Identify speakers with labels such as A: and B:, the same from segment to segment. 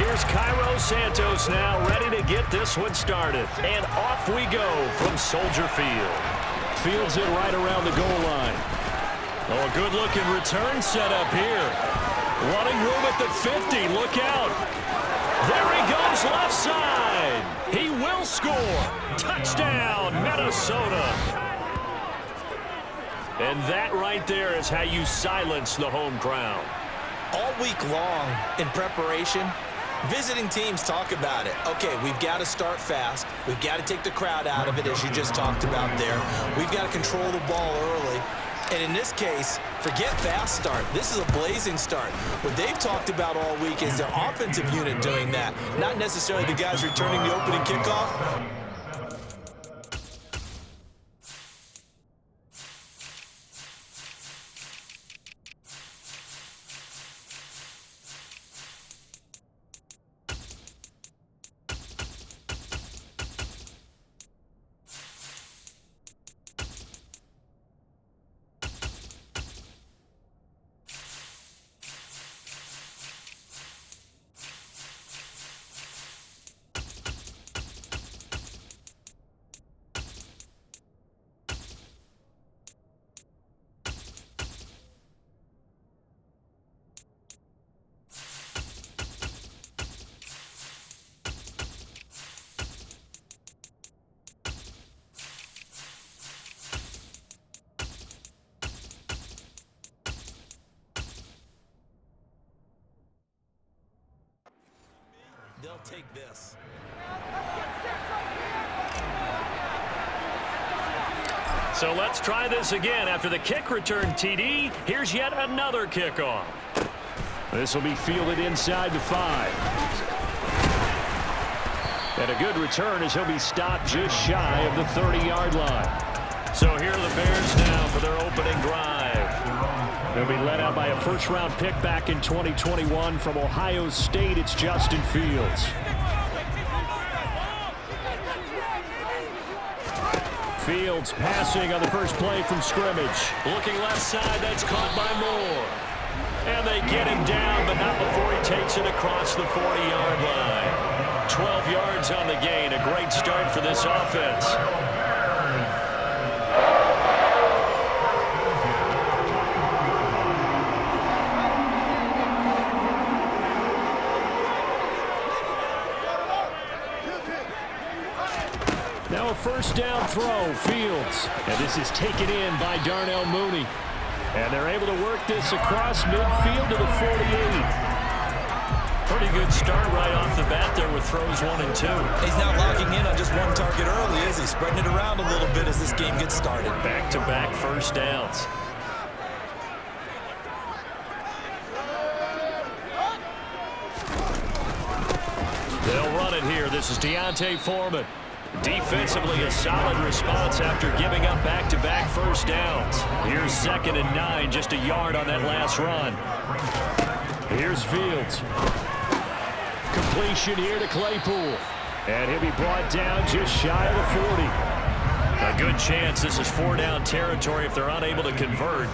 A: Here's Cairo Santos now ready to get this one started. And off we go from Soldier Field. Fields it right around the goal line. Oh, a good-looking return set up here. Running room at the 50. Look out. There he goes left side. He will score. Touchdown, Minnesota. And that right there is how you silence the home crowd.
B: All week long in preparation, visiting teams talk about it. Okay, we've got to start fast. We've got to take the crowd out of it, as you just talked about there. We've got to control the ball early. And in this case, forget fast start. This is a blazing start. What they've talked about all week is their offensive unit doing that, not necessarily the guys returning the opening kickoff. They'll take this.
A: So let's try this again. After the kick return TD, here's yet another kickoff. This will be fielded inside the 5. And a good return as he'll be stopped just shy of the 30-yard line. So here are the Bears now for their opening drive. They'll be led out by a first-round pick back in 2021 from Ohio State. It's Justin Fields. Fields passing on the first play from scrimmage. Looking left side, that's caught by Moore. And they get him down, but not before he takes it across the 40-yard line. 12 yards on the gain. A great start for this offense. Now a first down throw, Fields. And this is taken in by Darnell Mooney. And they're able to work this across midfield to the 48. Pretty good start right off the bat there with throws 1 and 2.
B: He's not locking in on just one target early, is he? Spreading it around a little bit as this game gets started.
A: Back-to-back first downs. They'll run it here. This is Deontay Foreman. Defensively, a solid response after giving up back-to-back first downs. Here's 2nd and 9, just a yard on that last run. Here's Fields. Completion here to Claypool. And he'll be brought down just shy of the 40. A good chance this is 4-down territory if they're unable to convert.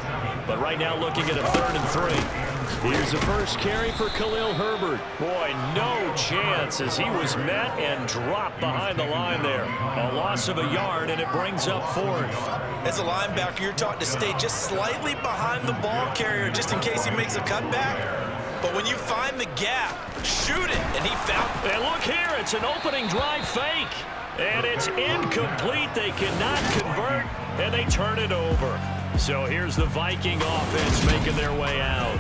A: But right now looking at a 3rd and 3. Here's the first carry for Khalil Herbert. Boy, no chance as he was met and dropped behind the line there. A loss of a yard, and it brings up 4th.
B: As a linebacker, you're taught to stay just slightly behind the ball carrier just in case he makes a cutback. But when you find the gap, shoot it, and he found it.
A: And look here, it's an opening drive fake. And it's incomplete. They cannot convert, and they turn it over. So here's the Viking offense making their way out.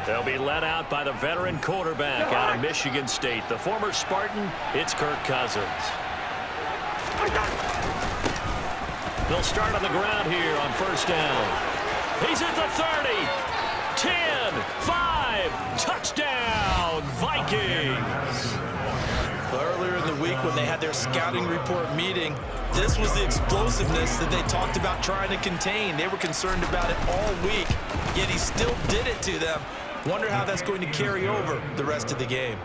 A: They'll be led out by the veteran quarterback out of Michigan State. The former Spartan, it's Kirk Cousins. They'll start on the ground here on first down. He's at the 30. 10, 5, touchdown, Vikings.
B: Earlier in the week when they had their scouting report meeting, this was the explosiveness that they talked about trying to contain. They were concerned about it all week, yet he still did it to them. Wonder how that's going to carry over the rest of the game.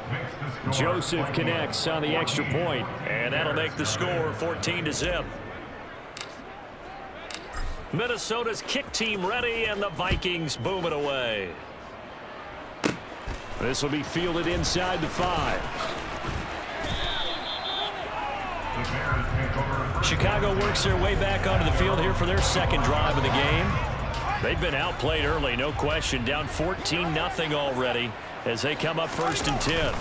A: Joseph connects on the extra point, and that'll make the score 14-0. Minnesota's kick team ready, and the Vikings boom it away. This will be fielded inside the 5. Chicago works their way back onto the field here for their second drive of the game. They've been outplayed early, no question. Down 14-0 already as they come up 1st and 10.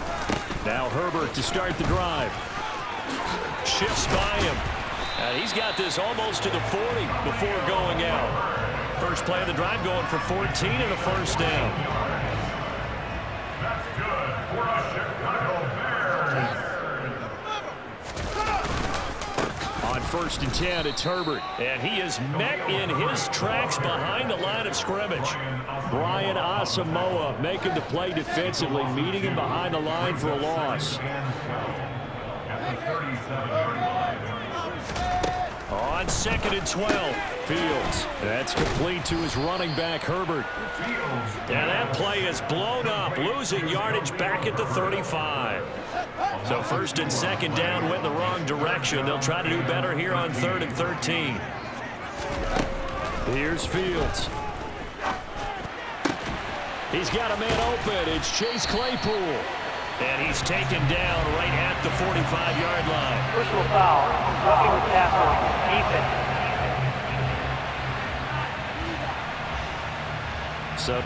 A: Now Herbert to start the drive. Shifts by him. And he's got this almost to the 40 before going out. First play of the drive going for 14 and a first down. On 1st and 10, it's Herbert. And he is met in his tracks behind the line of scrimmage. Brian Asamoah making the play defensively, meeting him behind the line for a loss. On 2nd and 12, Fields. That's complete to his running back, Herbert. And that play is blown up, losing yardage back at the 35. So 1st and 2nd down went the wrong direction. They'll try to do better here on 3rd and 13. Here's Fields. He's got a man open. It's Chase Claypool. And he's taken down right at the 45-yard line.
C: Personal foul. Roughing the passer. Defense.
A: So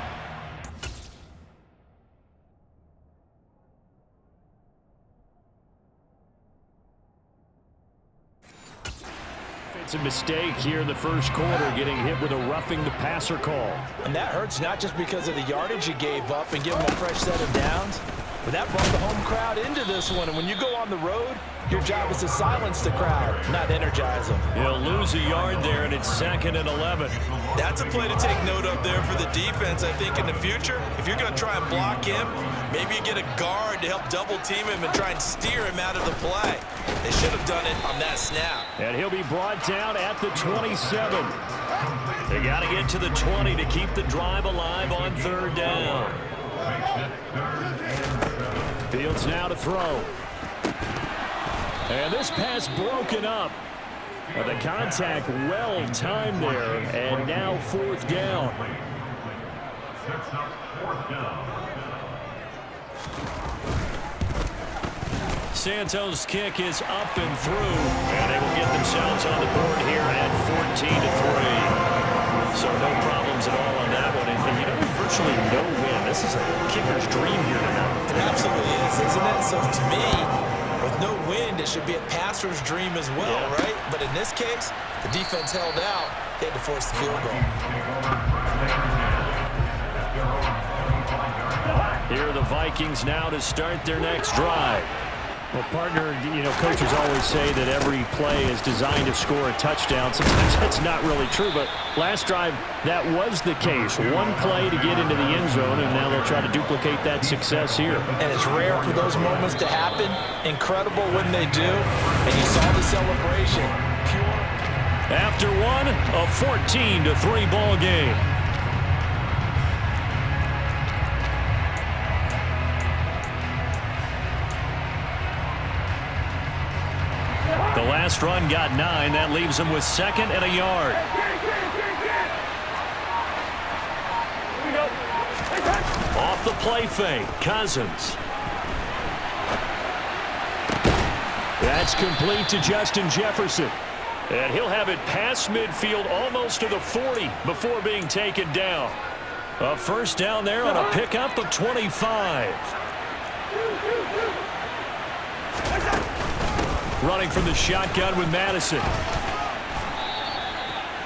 A: it's a mistake here in the first quarter, getting hit with a roughing the passer call.
B: And that hurts not just because of the yardage you gave up and give them a fresh set of downs, but that brought the home crowd into this one. And when you go on the road, your job is to silence the crowd, not energize them.
A: He'll lose a yard there, and it's 2nd and 11.
B: That's a play to take note of there for the defense, I think, in the future. If you're going to try and block him, maybe you get a guard to help double-team him and try and steer him out of the play. They should have done it on that snap.
A: And he'll be brought down at the 27. They got to get to the 20 to keep the drive alive on 3rd down. Fields now to throw. And this pass broken up. The contact well timed there, and now 4th down. Santos' kick is up and through, and they will get themselves on the board here at 14-3. So no problems at all on that one. And you know, there's virtually no win. This is a kicker's dream here tonight.
B: It absolutely is, isn't it? So to me, with no wind, it should be a passer's dream as well, right? But in this case, the defense held out. They had to force the field goal.
A: Here are the Vikings now to start their next drive. Well, partner, you know, coaches always say that every play is designed to score a touchdown. Sometimes that's not really true, but last drive, that was the case. One play to get into the end zone, and now they'll try to duplicate that success here.
B: And it's rare for those moments to happen. Incredible when they do. And you saw the celebration. Pure.
A: After one, a 14-3 ball game. The last run got 9. That leaves them with 2nd and a yard. Off the play fake, Cousins. That's complete to Justin Jefferson. And he'll have it past midfield almost to the 40 before being taken down. A first down there on a pickup of 25. Running from the shotgun with Madison.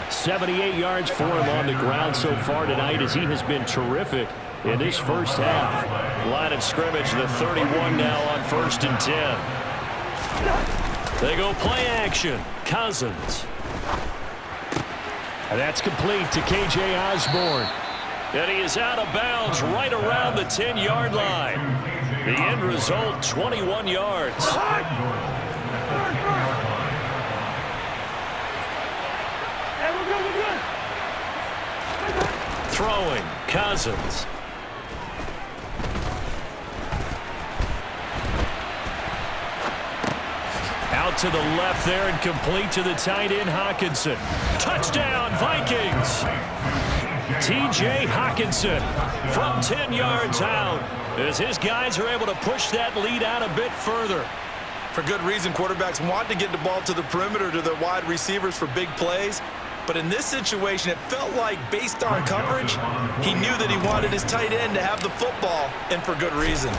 A: 78 yards for him on the ground so far tonight, as he has been terrific in this first half. Line of scrimmage, the 31 now on 1st and 10. They go play action. Cousins. And that's complete to K.J. Osborne. And he is out of bounds right around the 10-yard line. The end result, 21 yards. Throwing, Cousins. Out to the left there and complete to the tight end, Hockenson. Touchdown, Vikings! T.J. Hockenson from 10 yards out. as his guys are able to push that lead out a bit further.
B: For good reason, quarterbacks want to get the ball to the perimeter to their wide receivers for big plays. But in this situation, it felt like, based on coverage, he knew that he wanted his tight end to have the football, and for good reason.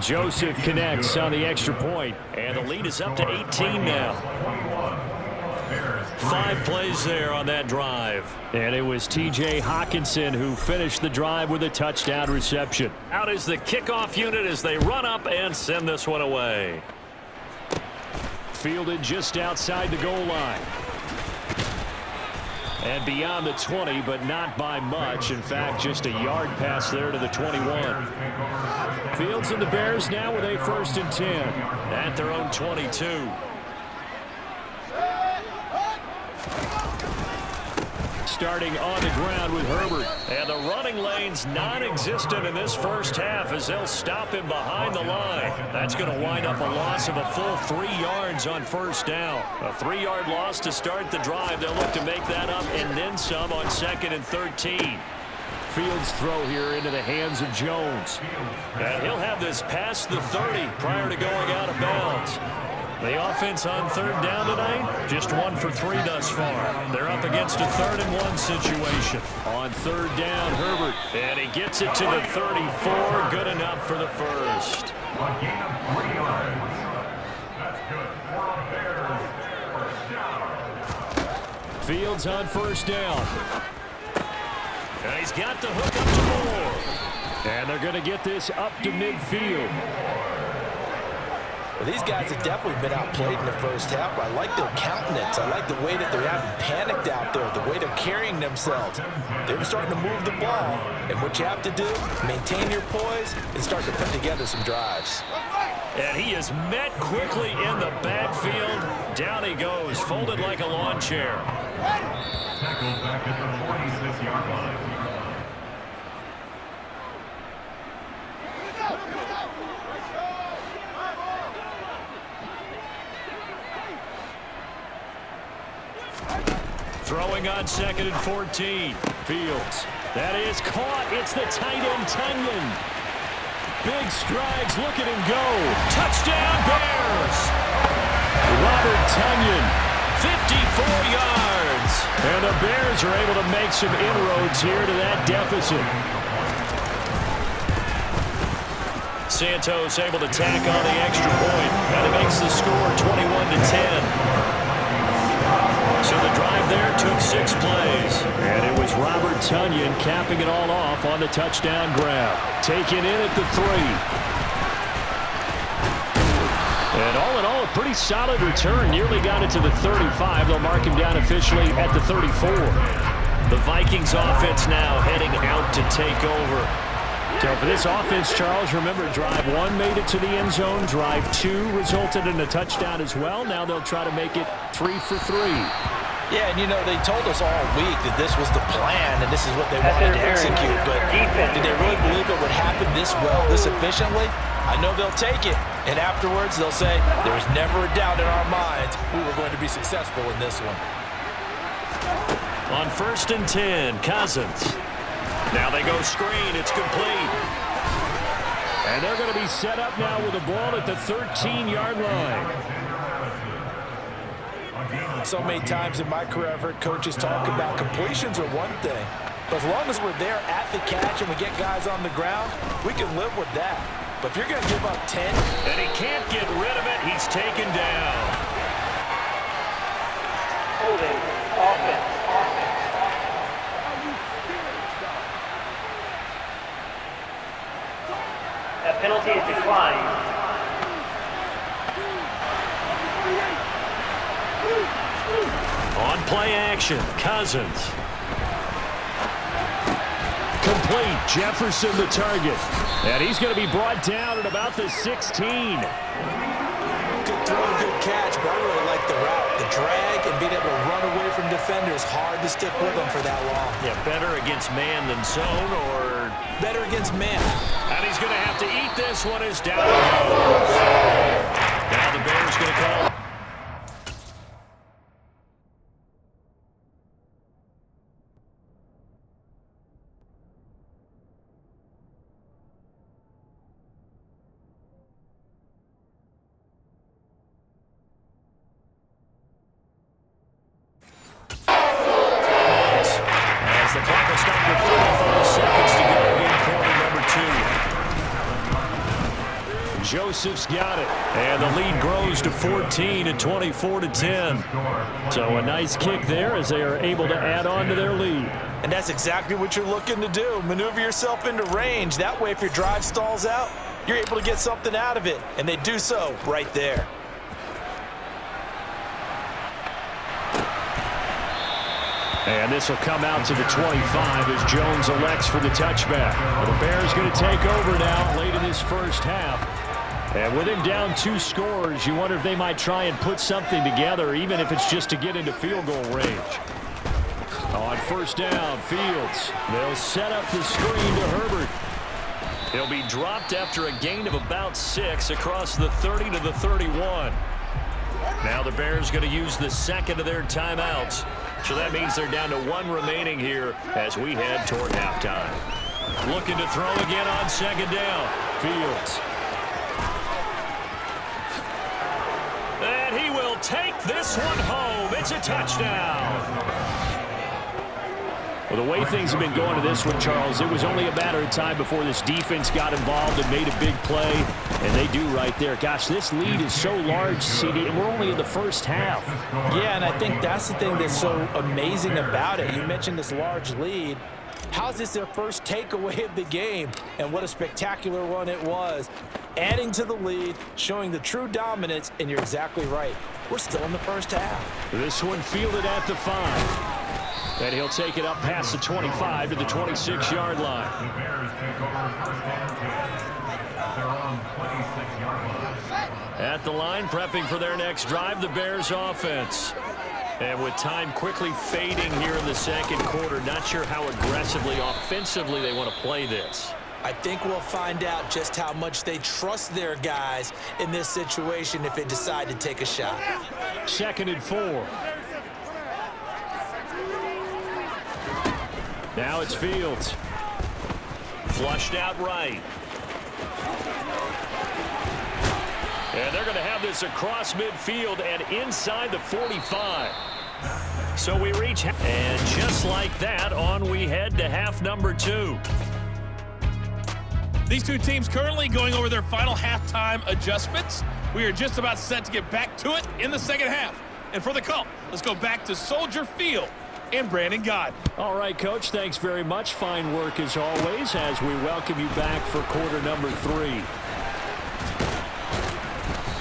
A: Joseph connects on the extra point, and the lead is up to 18 now. 5 plays there on that drive. And it was T.J. Hawkinson who finished the drive with a touchdown reception. Out is the kickoff unit as they run up and send this one away. Fielded just outside the goal line. And beyond the 20, but not by much. In fact, just a yard pass there to the 21. Fields and the Bears now with a 1st and 10. At their own 22. Starting on the ground with Herbert. And the running lane's non-existent in this first half as they'll stop him behind the line. That's going to wind up a loss of a full 3 yards on 1st down. A 3-yard loss to start the drive. They'll look to make that up and then some on 2nd and 13. Fields throw here into the hands of Jones. And he'll have this past the 30 prior to going out of bounds. The offense on 3rd down tonight, just 1 for 3 thus far. They're up against a 3rd and 1 situation. On 3rd down, Herbert, and he gets it to the 34. Good enough for the first. Fields on 1st down. And he's got the hook up to Moore. And they're going to get this up to midfield.
B: Well, these guys have definitely been outplayed in the first half. I like their countenance. I like the way that they're having panicked out there, the way they're carrying themselves. They're starting to move the ball, and what you have to do, maintain your poise and start to put together some drives.
A: And he is met quickly in the backfield. Down he goes, folded like a lawn chair.
D: Tackled back at the 46-yard line.
A: Throwing on 2nd and 14. Fields. That is caught. It's the tight end, Tunyon. Big strides. Look at him go. Touchdown, Bears. Robert Tunyon, 54 yards. And the Bears are able to make some inroads here to that deficit. Santos able to tack on the extra point. And it makes the score 21-10. So the drive there took 6 plays. And it was Robert Tunyon capping it all off on the touchdown grab. Taken in at the 3. And all in all, a pretty solid return. Nearly got it to the 35. They'll mark him down officially at the 34. The Vikings offense now heading out to take over. So for this offense, Charles, remember, drive 1 made it to the end zone. Drive 2 resulted in a touchdown as well. Now they'll try to make it 3 for 3.
B: Yeah, and you know, they told us all week that this was the plan and this is what they wanted to execute. But did they really believe it would happen this well, this efficiently? I know they'll take it, and afterwards they'll say, there was never a doubt in our minds we were going to be successful in this one.
A: On 1st and 10, Cousins. Now they go screen. It's complete. And they're going to be set up now with the ball at the 13-yard line.
B: So many times in my career I've heard coaches talk about completions are one thing. But as long as we're there at the catch and we get guys on the ground, we can live with that. But if you're going to give up 10.
A: And he can't get rid of it. He's taken down.
C: Holding offense. That penalty is declined.
A: On play action, Cousins. Complete. Jefferson the target. And he's going to be brought down at about the 16.
B: Good throw, good catch, but I really like the route. The drag and being able to run away from defenders, hard to stick with them for that long.
A: Yeah, better against man than zone, or
B: better against man.
A: And he's going to have to eat this one as down he goes. Now the Bears going to call. Joseph's got it. And the lead grows to 14 at 24-10. So a nice kick there as they are able to add on to their lead.
B: And that's exactly what you're looking to do. Maneuver yourself into range. That way, if your drive stalls out, you're able to get something out of it. And they do so right there.
A: And this will come out to the 25 as Jones elects for the touchback. The Bears going to take over now late in this first half. And with him down 2 scores, you wonder if they might try and put something together, even if it's just to get into field goal range. On first down, Fields. They'll set up the screen to Herbert. He'll be dropped after a gain of about 6 across the 30 to the 31. Now the Bears going to use the second of their timeouts. So that means they're down to 1 remaining here as we head toward halftime. Looking to throw again on second down. Fields. And he will take this one home. It's a touchdown. Well, the way things have been going to this one, Charles, it was only a matter of time before this defense got involved and made a big play, and they do right there. Gosh, this lead is so large, CD, and we're only in the first half.
B: Yeah, and I think that's the thing that's so amazing about it. You mentioned this large lead. How's this their first takeaway of the game? And what a spectacular one it was. Adding to the lead, showing the true dominance, and you're exactly right. We're still in the first half.
A: This one fielded at the 5. And he'll take it up past the 25 to the 26-yard line.
D: The Bears take over first and 10. They're on 26-yard line.
A: At the line, prepping for their next drive, the Bears offense. And with time quickly fading here in the second quarter, not sure how aggressively, offensively they want to play this.
B: I think we'll find out just how much they trust their guys in this situation if they decide to take a shot.
A: 2nd and 4. Now it's Fields. Flushed out right. And they're going to have this across midfield and inside the 45. So we reach, and just like that, on we head to half number 2.
E: These two teams currently going over their final halftime adjustments. We are just about set to get back to it in the second half. And for the call, let's go back to Soldier Field and Brandon God.
A: All right, Coach, thanks very much. Fine work as always as we welcome you back for quarter number 3.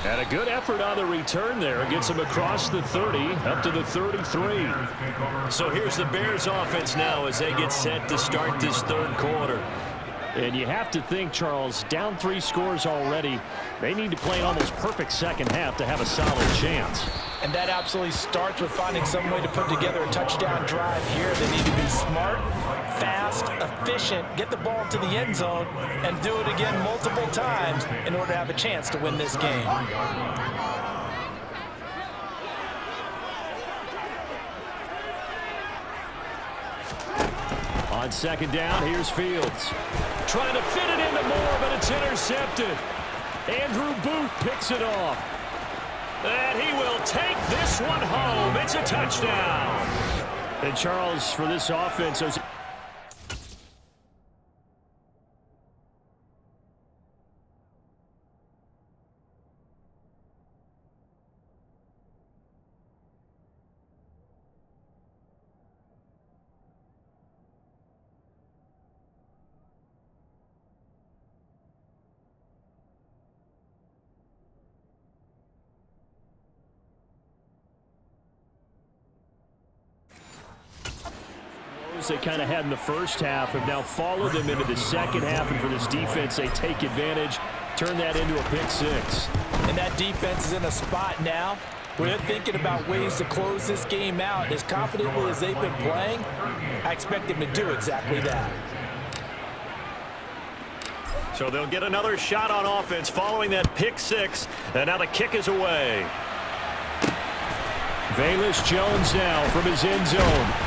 A: And a good effort on the return there. Gets him across the 30 up to the 33. So here's the Bears offense now as they get set to start this third quarter. And you have to think, Charles, down 3 scores already. They need to play an almost perfect second half to have a solid chance.
B: And that absolutely starts with finding some way to put together a touchdown drive here. They need to be smart, fast, efficient, get the ball to the end zone, and do it again multiple times in order to have a chance to win this game.
A: On second down, here's Fields. Trying to fit it into Moore, but it's intercepted. Andrew Booth picks it off. And he will take this one home. It's a touchdown. And Charles, for this offense, they kind of had in the first half have now followed them into the second half, and for this defense, they take advantage, turn that into a pick 6.
B: And that defense is in a spot now where they're thinking about ways to close this game out. And as confidently as they've been playing, I expect them to do exactly that.
A: So they'll get another shot on offense following that pick 6, and now the kick is away. Velus Jones now from his end zone.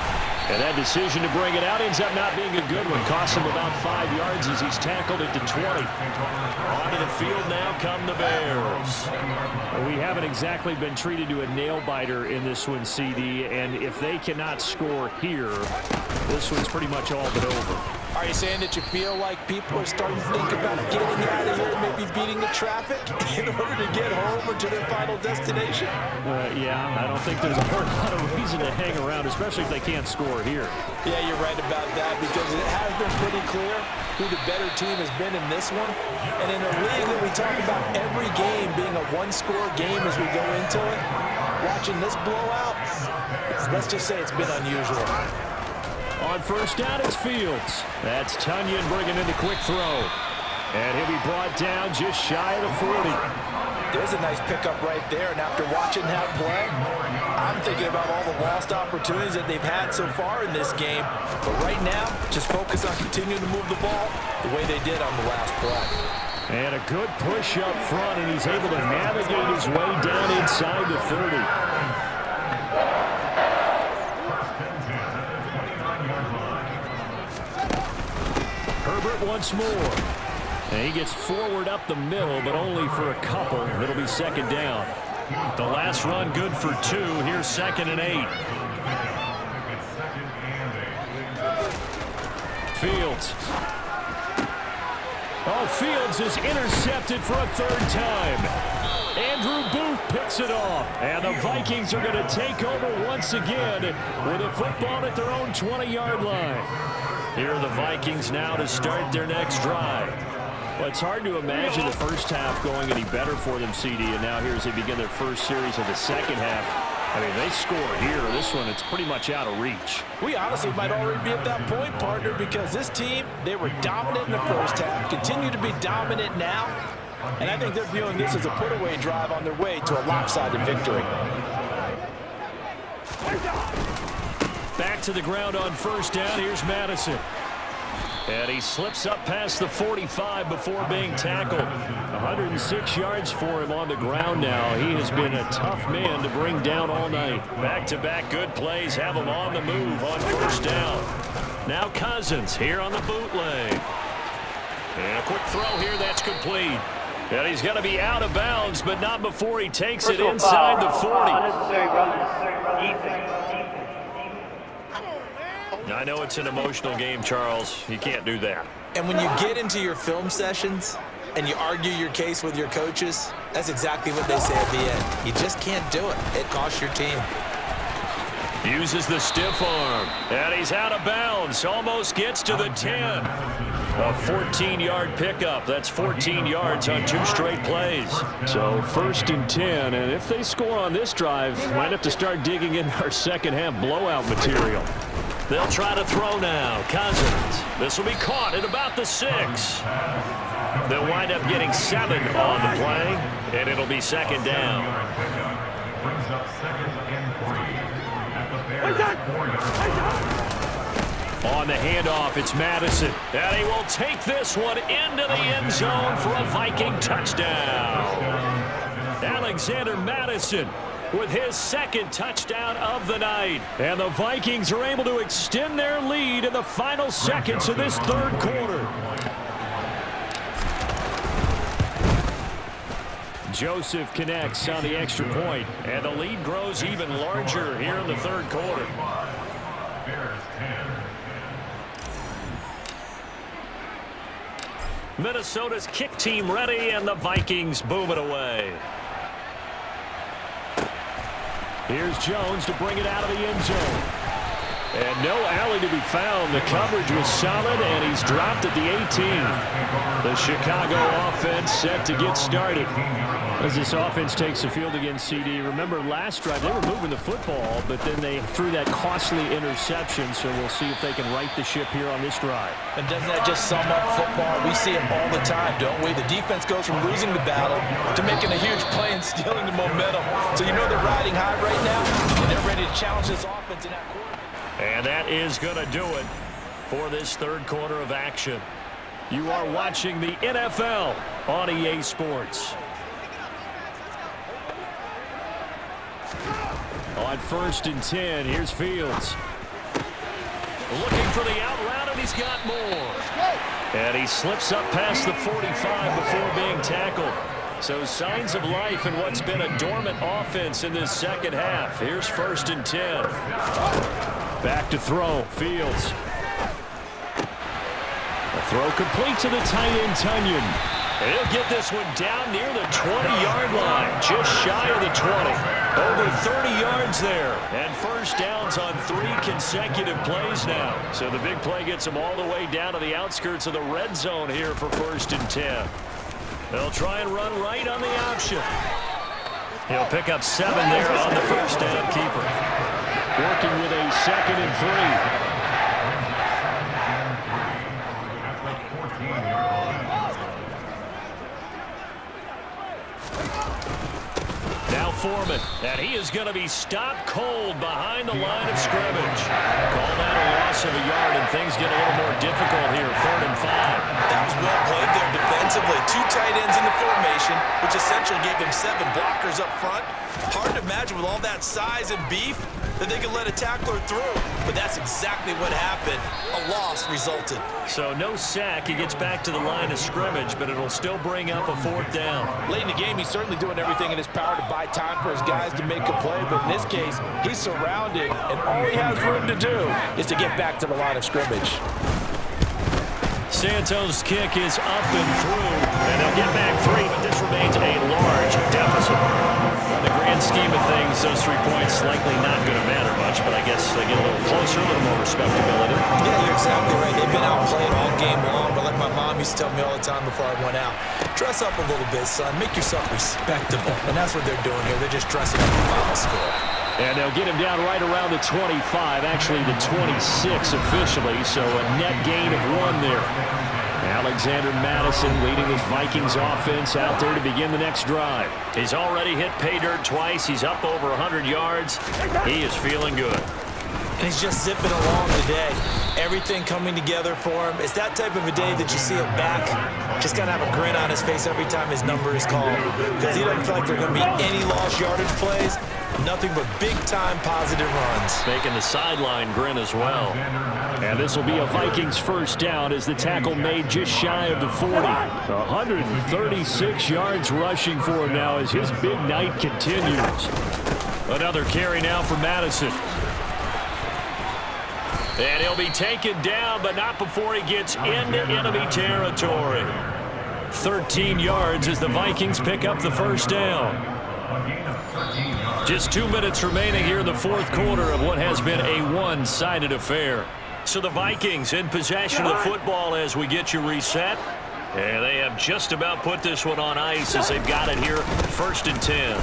A: And that decision to bring it out ends up not being a good one. Costs him about 5 yards as he's tackled it to 20. Onto the field now come the Bears. Well, we haven't exactly been treated to a nail-biter in this one, CD. And if they cannot score here, this one's pretty much all but over.
B: All Are you saying that you feel like people are starting to think about getting out of here, maybe beating the traffic in order to get home or to their final destination?
A: Yeah, I don't think there's a whole lot of reason to hang around, especially if they can't score here.
B: Yeah, you're right about that because it has been pretty clear who the better team has been in this one. And in a league that we talk about every game being a one-score game as we go into it, watching this blowout, let's just say it's been unusual.
A: On first down, it's Fields. That's Tunyon bringing in the quick throw. And he'll be brought down just shy of the 40.
B: There's a nice pickup right there. And after watching that play, I'm thinking about all the lost opportunities that they've had so far in this game. But right now, just focus on continuing to move the ball the way they did on the last play.
A: And a good push up front, and he's able to navigate his way down inside the 30. Herbert once more. And he gets forward up the middle, but only for a couple. It'll be second down. The last run good for 2. Here's 2nd and 8. Fields. Oh, Fields is intercepted for a 3rd time. Andrew Booth picks it off. And the Vikings are going to take over once again with a football at their own 20-yard line. Here are the Vikings now to start their next drive. Well, it's hard to imagine the first half going any better for them, CD, and now here as they begin their first series of the second half. I mean, they score here. This one, it's pretty much out of reach.
B: We honestly might already be at that point, partner, because this team, they were dominant in the first half, continue to be dominant now, and I think they're viewing this as a put-away drive on their way to a lopsided victory.
A: Back to the ground on first down. Here's Madison. And he slips up past the 45 before being tackled. 106 yards for him on the ground now. He has been a tough man to bring down all night. Back-to-back good plays have him on the move on first down. Now Cousins here on the bootleg. And a quick throw here that's complete. And he's going to be out of bounds, but not before he takes it inside the 40.
C: Unnecessary run. Defense.
A: I know it's an emotional game, Charles. You can't do that.
B: And when you get into your film sessions and you argue your case with your coaches, that's exactly what they say at the end. You just can't do it. It costs your team.
A: Uses the stiff arm. And he's out of bounds. Almost gets to the 10. A 14-yard pickup. That's 14 yards on 2 straight plays. So 1st and 10. And if they score on this drive, might have to start digging in our second half blowout material. They'll try to throw now. Cousins. This will be caught at about the 6. They'll wind up getting 7 on the play, and it'll be second down.
D: Brings up 2nd and 3 at the 40.
A: On the handoff, it's Madison. And he will take this one into the end zone for a Viking touchdown. Alexander Madison with his 2nd touchdown of the night. And the Vikings are able to extend their lead in the final seconds of this 3rd quarter. Joseph connects on the extra point, and the lead grows even larger here in the 3rd quarter. Minnesota's kick team ready, and the Vikings boom it away. Here's Jones to bring it out of the end zone. And no alley to be found. The coverage was solid, and he's dropped at the 18. The Chicago offense set to get started. As this offense takes the field against CD, remember last drive they were moving the football, but then they threw that costly interception, so we'll see if they can right the ship here on this drive.
B: And doesn't that just sum up football? We see it all the time, don't we? The defense goes from losing the battle to making a huge play and stealing the momentum. So you know they're riding high right now, and they're ready to challenge this offense in that quarter.
A: And that is going to do it for this 3rd quarter of action. You are watching the NFL on EA Sports. On 1st and 10, here's Fields. Looking for the out route, and he's got more. And he slips up past the 45 before being tackled. So signs of life in what's been a dormant offense in this second half. Here's 1st and 10. Back to throw, Fields. throw complete to the tight end, Tunyon. He'll get this one down near the 20-yard line, just shy of the 20. Over 30 yards there. And first downs on 3 consecutive plays now. So the big play gets them all the way down to the outskirts of the red zone here for 1st and 10. They'll try and run right on the option. He'll pick up 7 there on the first down keeper. Working with a 2nd and 3. Foreman, and he is going to be stopped cold behind the line of scrimmage. Call that a loss of a yard, and things get a little more difficult here, 3rd and 5.
B: That was well played there defensively. 2 tight ends in the formation, which essentially gave them 7 blockers up front. Hard to imagine with all that size and beef that they could let a tackler through, but that's exactly what happened. A loss resulted.
A: So no sack. He gets back to the line of scrimmage, but it'll still bring up a 4th down.
F: Late in the game, he's certainly doing everything in his power to buy time for his guys to make a play, but in this case, he's surrounded, and all he has room to do is to get back to the line of scrimmage.
A: Santos' kick is up and through, and they'll get back 3, but this remains a large deficit. In the grand scheme of things, those 3 points likely not going to matter much, but I guess they get a little closer, a little more respectability.
B: Yeah, you're exactly right. They've been outplayed all game long, but like my mom used to tell me all the time before I went out, dress up a little bit, son. Make yourself respectable. And that's what they're doing here. They're just dressing up the final score.
A: And they'll get him down right around the 25, actually the 26 officially, so a net gain of 1 there. Alexander Madison leading this Vikings offense out there to begin the next drive. He's already hit pay dirt twice. He's up over 100 yards. He is feeling good.
B: And he's just zipping along today. Everything coming together for him. It's that type of a day that you see him back. Just kind of have a grin on his face every time his number is called. Because he doesn't feel like there are going to be any lost yardage plays. Nothing but big-time positive runs.
A: Making the sideline grin as well. And this will be a Vikings first down as the tackle made just shy of the 40. 136 yards rushing for him now as his big night continues. Another carry now for Madison. And he'll be taken down, but not before he gets into enemy territory. 13 yards as the Vikings pick up the first down. Just 2 minutes remaining here in the 4th quarter of what has been a one-sided affair. So the Vikings in possession of the football as we get you reset. And they have just about put this one on ice as they've got it here, 1st and 10.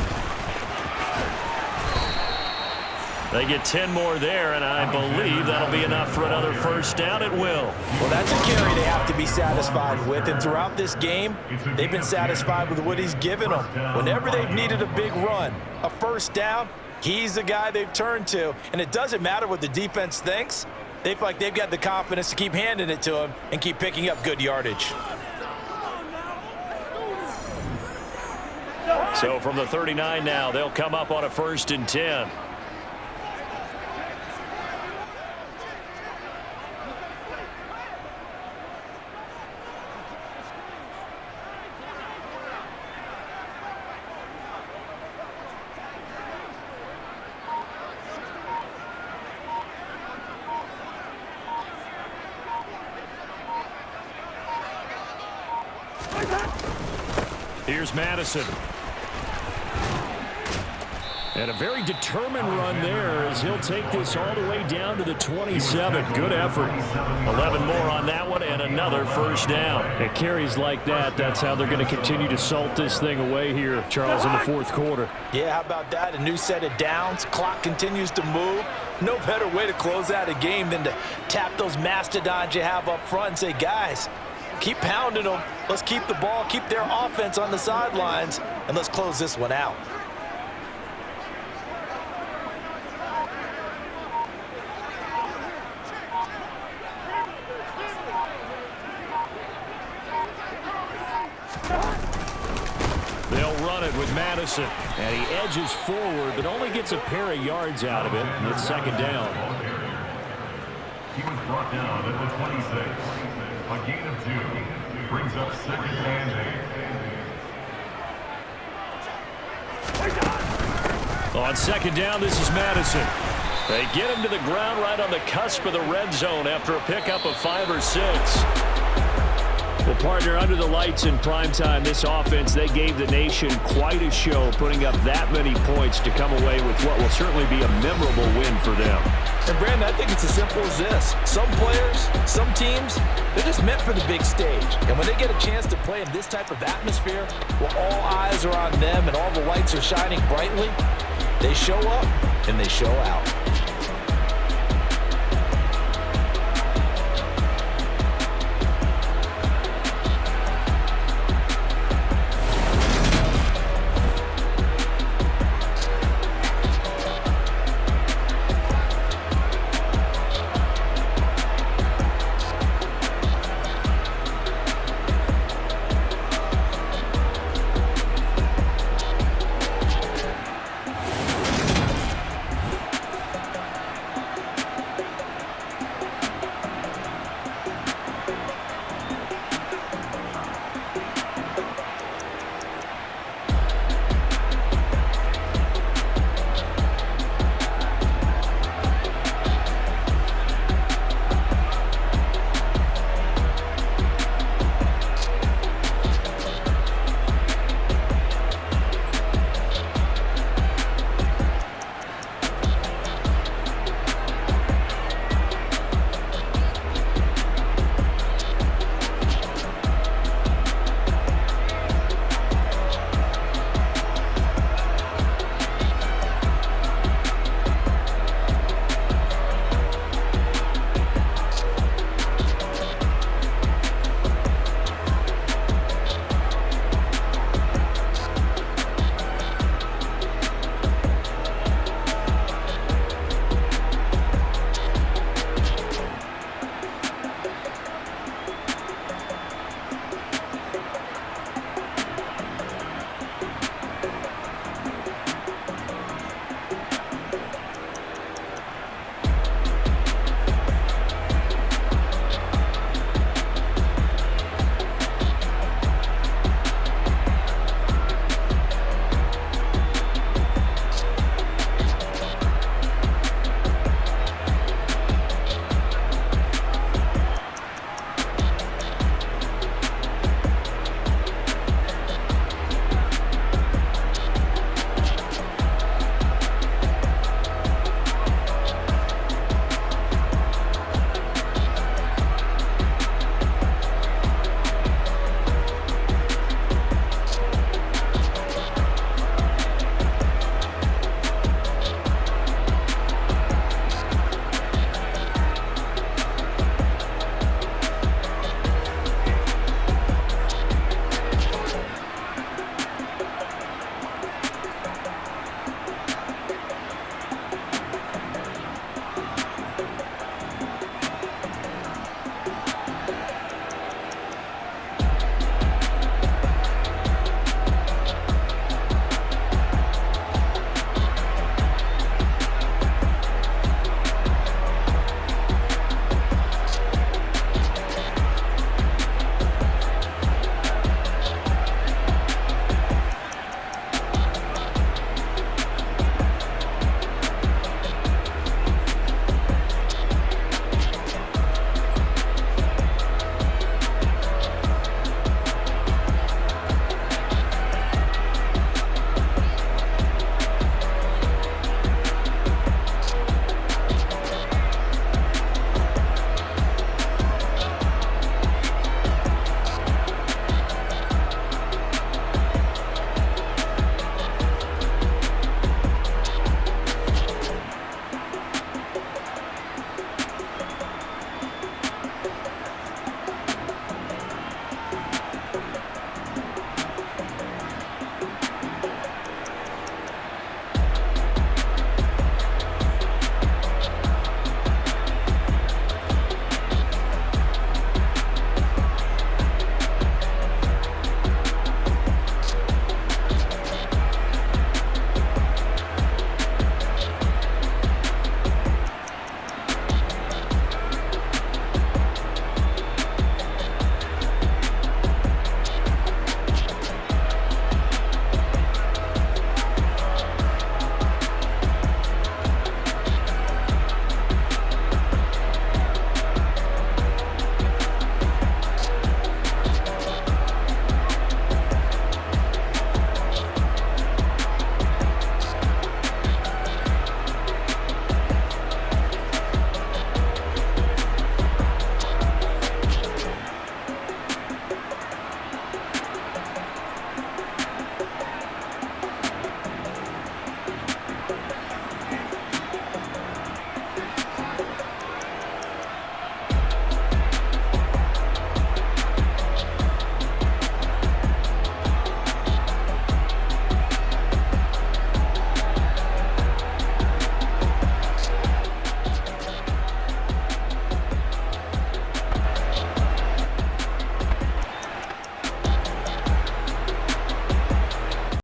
A: They get 10 more there, and I believe that'll be enough for another first down. It will.
F: Well, that's a carry they have to be satisfied with, and throughout this game, they've been satisfied with what he's given them. Whenever they've needed a big run, a first down, he's the guy they've turned to, and it doesn't matter what the defense thinks. They feel like they've got the confidence to keep handing it to him and keep picking up good yardage.
A: So from the 39 now, they'll come up on a 1st and 10. Here's Madison. And a very determined run there as he'll take this all the way down to the 27. Good effort. 11 more on that one and another first down. It carries like that. That's how they're going to continue to salt this thing away here, Charles, in the 4th quarter.
F: Yeah, how about that? A new set of downs. Clock continues to move. No better way to close out a game than to tap those mastodons you have up front and say, guys, keep pounding them. Let's keep the ball, keep their offense on the sidelines, and let's close this one out.
A: They'll run it with Madison. And he edges forward, but only gets a pair of yards out of it. And it's 2nd down.
D: He was brought down at the 26. A gain of 2 brings up 2nd and 8.
A: On 2nd down, this is Madison. They get him to the ground right on the cusp of the red zone after a pickup of 5 or 6. Well, partner, under the lights in primetime, this offense, they gave the nation quite a show, putting up that many points to come away with what will certainly be a memorable win for them.
F: And, Brandon, I think it's as simple as this. Some players, some teams, they're just meant for the big stage. And when they get a chance to play in this type of atmosphere, where all eyes are on them and all the lights are shining brightly, they show up and they show out.